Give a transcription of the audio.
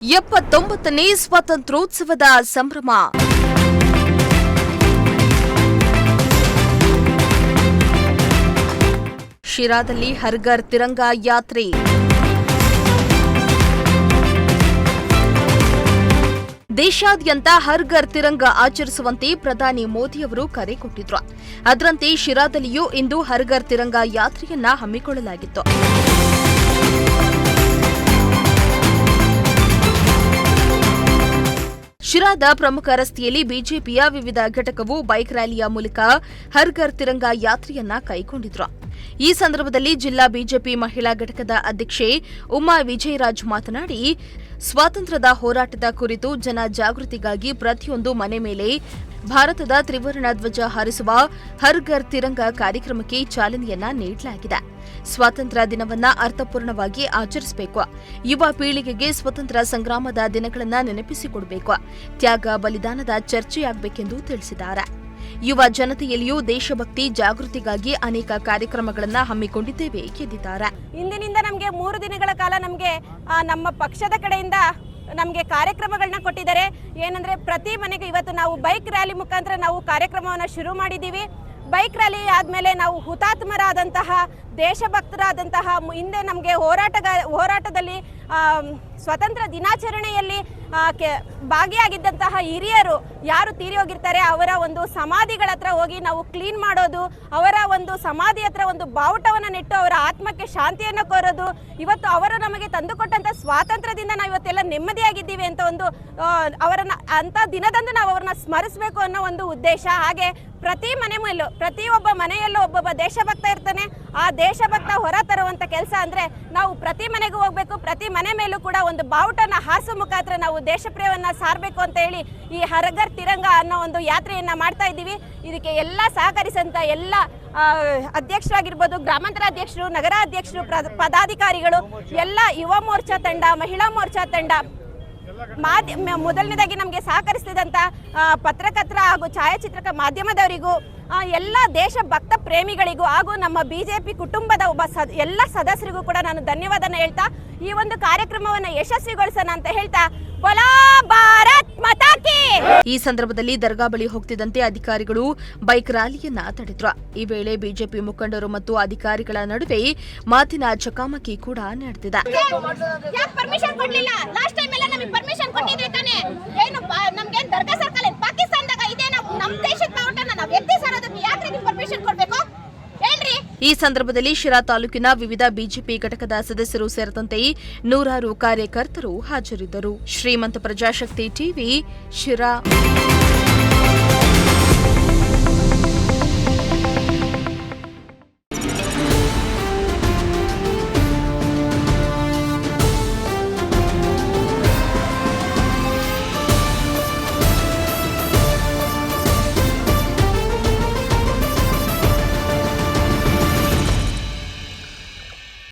79ನೇ ಸ್ವಾತಂತ್ರ್ಯೋತ್ಸವದ ಸಂಭ್ರಮ. ಶಿರಾದಲ್ಲಿ ಹರ್ ಘರ್ ತಿರಂಗಾ ಯಾತ್ರೆ. ದೇಶಾದ್ಯಂತ ಹರ್ ಘರ್ ತಿರಂಗ ಆಚರಿಸುವಂತೆ ಪ್ರಧಾನಿ ಮೋದಿಯವರು ಕರೆ ಕೊಟ್ಟಿದ್ರು. ಅದರಂತೆ ಶಿರಾದಲ್ಲಿಯೂ ಇಂದು ಹರ್ ಘರ್ ತಿರಂಗ ಯಾತ್ರೆಯನ್ನ ಹಮ್ಮಿಕೊಳ್ಳಲಾಗಿತ್ತು. ಶಿರಾದ ಪ್ರಮುಖ ರಸ್ತೆಯಲ್ಲಿ ಬಿಜೆಪಿಯ ವಿವಿಧ ಘಟಕವು ಬೈಕ್ ರ್ಯಾಲಿಯ ಮೂಲಕ ಹರ್ ಘರ್ ತಿರಂಗ ಯಾತ್ರೆಯನ್ನ ಕೈಗೊಂಡಿದ್ರು. ಈ ಸಂದರ್ಭದಲ್ಲಿ ಜಿಲ್ಲಾ ಬಿಜೆಪಿ ಮಹಿಳಾ ಘಟಕದ ಅಧ್ಯಕ್ಷೆ ಉಮಾ ವಿಜಯರಾಜ್ ಮಾತನಾಡಿ, ಸ್ವಾತಂತ್ರ್ಯದ ಹೋರಾಟದ ಕುರಿತು ಜನ ಜಾಗೃತಿಗಾಗಿ ಪ್ರತಿಯೊಂದು ಮನೆ ಮೇಲೆ ಭಾರತದ ತ್ರಿವರ್ಣ ಧ್ವಜ ಹಾರಿಸುವ ಹರ್ ಘರ್ ತಿರಂಗ ಕಾರ್ಯಕ್ರಮಕ್ಕೆ ಚಾಲನೆಯನ್ನ ನೀಡಲಾಗಿದೆ. ಸ್ವಾತಂತ್ರ್ಯ ದಿನವನ್ನ ಅರ್ಥಪೂರ್ಣವಾಗಿ ಆಚರಿಸಬೇಕು. ಯುವ ಪೀಳಿಗೆಗೆ ಸ್ವತಂತ್ರ ಸಂಗ್ರಾಮದ ದಿನಗಳನ್ನ ನೆನಪಿಸಿಕೊಡಬೇಕು. ತ್ಯಾಗ ಬಲಿದಾನದ ಚರ್ಚೆಯಾಗಬೇಕೆಂದು ತಿಳಿಸಿದ್ದಾರೆ. ಯುವ ಜನತೆಯಲ್ಲಿಯೂ ದೇಶಭಕ್ತಿ ಜಾಗೃತಿಗಾಗಿ ಅನೇಕ ಕಾರ್ಯಕ್ರಮಗಳನ್ನು ಹಮ್ಮಿಕೊಂಡಿದ್ದೇವೆ ಎಂದಿದ್ದಾರೆ. ಇಂದಿನಿಂದ ನಮಗೆ 3 ದಿನಗಳ ಕಾಲ ನಮ್ಮ ಪಕ್ಷದ ಕಡೆಯಿಂದ ನಮಗೆ ಕಾರ್ಯಕ್ರಮಗಳನ್ನ ಕೊಟ್ಟಿದ್ದಾರೆ. ಏನಂದ್ರೆ ಪ್ರತಿ ಮನೆಗೆ ಇವತ್ತು ನಾವು ಬೈಕ್ ರ್ಯಾಲಿ ಮುಖಾಂತರ ನಾವು ಕಾರ್ಯಕ್ರಮವನ್ನು ಶುರು ಮಾಡಿದ್ದೀವಿ. ಬೈಕ್ ರ್ಯಾಲಿ ಆದಮೇಲೆ ನಾವು ಹುತಾತ್ಮರಾದಂತಹ ದೇಶಭಕ್ತರಾದಂತಹ ಹಿಂದೆ ನಮಗೆ ಹೋರಾಟದಲ್ಲಿ ಸ್ವತಂತ್ರ ದಿನಾಚರಣೆಯಲ್ಲಿ ಭಾಗಿಯಾಗಿದ್ದಂತಹ ಹಿರಿಯರು ಯಾರು ತೀರಿ ಹೋಗಿರ್ತಾರೆ ಅವರ ಒಂದು ಸಮಾಧಿಗಳ ಹತ್ರ ಹೋಗಿ ನಾವು ಕ್ಲೀನ್ ಮಾಡೋದು, ಅವರ ಒಂದು ಸಮಾಧಿ ಹತ್ರ ಒಂದು ಬಾವುಟವನ್ನು ನೆಟ್ಟು ಅವರ ಆತ್ಮಕ್ಕೆ ಶಾಂತಿಯನ್ನು ಕೋರೋದು. ಇವತ್ತು ಅವರು ನಮಗೆ ತಂದುಕೊಟ್ಟಂತ ಸ್ವಾತಂತ್ರ್ಯದಿಂದ ನಾವು ಇವತ್ತೆಲ್ಲ ನೆಮ್ಮದಿಯಾಗಿದ್ದೀವಿ ಅಂತ ಒಂದು ಅವರನ್ನ ಅಂತ ದಿನದಂದು ನಾವು ಅವ್ರನ್ನ ಸ್ಮರಿಸಬೇಕು ಅನ್ನೋ ಒಂದು ಉದ್ದೇಶ. ಹಾಗೆ ಪ್ರತಿ ಮನೆ ಮೇಲೂ ಪ್ರತಿಯೊಬ್ಬ ಮನೆಯಲ್ಲೂ ಒಬ್ಬೊಬ್ಬ ದೇಶಭಕ್ತ ಇರ್ತಾನೆ. ಆ ದೇಶಭಕ್ತ ಹೊರ ತರುವಂತ ಕೆಲಸ ಅಂದ್ರೆ ನಾವು ಪ್ರತಿ ಮನೆಗೂ ಹೋಗ್ಬೇಕು. ಪ್ರತಿ ಮನೆ ಮೇಲೂ ಕೂಡ ಒಂದು ಬಾವುಟನ ಹಾರಿಸೋ ಮುಖಾಂತರ ನಾವು ದೇಶಪ್ರಿಯವನ್ನ ಸಾರಬೇಕು ಅಂತ ಹೇಳಿ ಈ ಹರ್ ಘರ್ ತಿರಂಗ ಅನ್ನೋ ಒಂದು ಯಾತ್ರೆಯನ್ನ ಮಾಡ್ತಾ ಇದ್ದೀವಿ. ಇದಕ್ಕೆ ಎಲ್ಲ ಸಹಕರಿಸಂತ ಎಲ್ಲ ಅಧ್ಯಕ್ಷರಾಗಿರ್ಬೋದು, ಗ್ರಾಮಾಂತರ ಅಧ್ಯಕ್ಷರು, ನಗರ ಅಧ್ಯಕ್ಷರು, ಪದಾಧಿಕಾರಿಗಳು, ಎಲ್ಲ ಯುವ ಮೋರ್ಚಾ ತಂಡ, ಮಹಿಳಾ ಮೋರ್ಚಾ ತಂಡ, ಮೊದಲನೇದಾಗಿ ನಮಗೆ ಸಹಕರಿಸಿದಂತ ಪತ್ರಕರ್ತರ ಹಾಗೂ ಛಾಯಾಚಿತ್ರಕ ಮಾಧ್ಯಮದವರಿಗೂ, ಎಲ್ಲ ದೇಶಭಕ್ತ ಪ್ರೇಮಿಗಳಿಗೂ ಹಾಗೂ ನಮ್ಮ ಬಿಜೆಪಿ ಕುಟುಂಬದ ಎಲ್ಲ ಸದಸ್ಯರಿಗೂ ಕೂಡ ನಾನು ಧನ್ಯವಾದನ ಹೇಳ್ತಾ ಈ ಒಂದು ಕಾರ್ಯಕ್ರಮವನ್ನು ಯಶಸ್ವಿಗೊಳಿಸೋಣ ಅಂತ ಹೇಳ್ತಾ ಬೋಲಾ ಭಾರತ್ ಮಾತಾ ಕಿ. ಈ ಸಂದರ್ಭದಲ್ಲಿ ದರ್ಗಾ ಬಳಿ ಹೋಗ್ತಿದ್ದಂತೆ ಅಧಿಕಾರಿಗಳು ಬೈಕ್ ರ್ಯಾಲಿಯನ್ನ ತಡೆದ್ರು. ಈ ವೇಳೆ ಬಿಜೆಪಿ ಮುಖಂಡರು ಮತ್ತು ಅಧಿಕಾರಿಗಳ ನಡುವೆ ಮಾತಿನ ಚಕಮಕಿ ಕೂಡ ನಡೆದಿದೆ. ಪರ್ಮಿಷನ್ ಕೊಡ್ಲಿಲ್ಲ. ಲಾಸ್ಟ್ ಟೈಮ್ ಎಲ್ಲ ನಮಗೆ ಪರ್ಮಿಷನ್ ಕೊಟ್ಟಿದ್ರೆ ತಾನೆ ಏನು ನಮಗೆ ದರ್ಗಾ ಸರ್ಕಲ್ ಪಾಕಿಸ್ತಾನದಾಗ ಇದೆ. ನಮ್ಮ ದೇಶದ ಬಾವುಟನ ನಾವು ಎತ್ತಿ ಸಾರೋದಕ್ಕೆ ಯಾಕೆ ಪರ್ಮಿಷನ್ ಕೊಡ್ಬೇಕು ಹೇಳ್ರಿ. ಈ ಸಂದರ್ಭದಲ್ಲಿ ಶಿರಾ ತಾಲೂಕಿನ ವಿವಿಧ ಬಿಜೆಪಿ ಘಟಕದ ಸದಸ್ಯರು ಸೇರಿದಂತೆ ನೂರಾರು ಕಾರ್ಯಕರ್ತರು ಹಾಜರಿದ್ದರು. ಶ್ರೀಮಂತ ಪ್ರಜಾಶಕ್ತಿ ಟಿವಿ, ಶಿರಾ.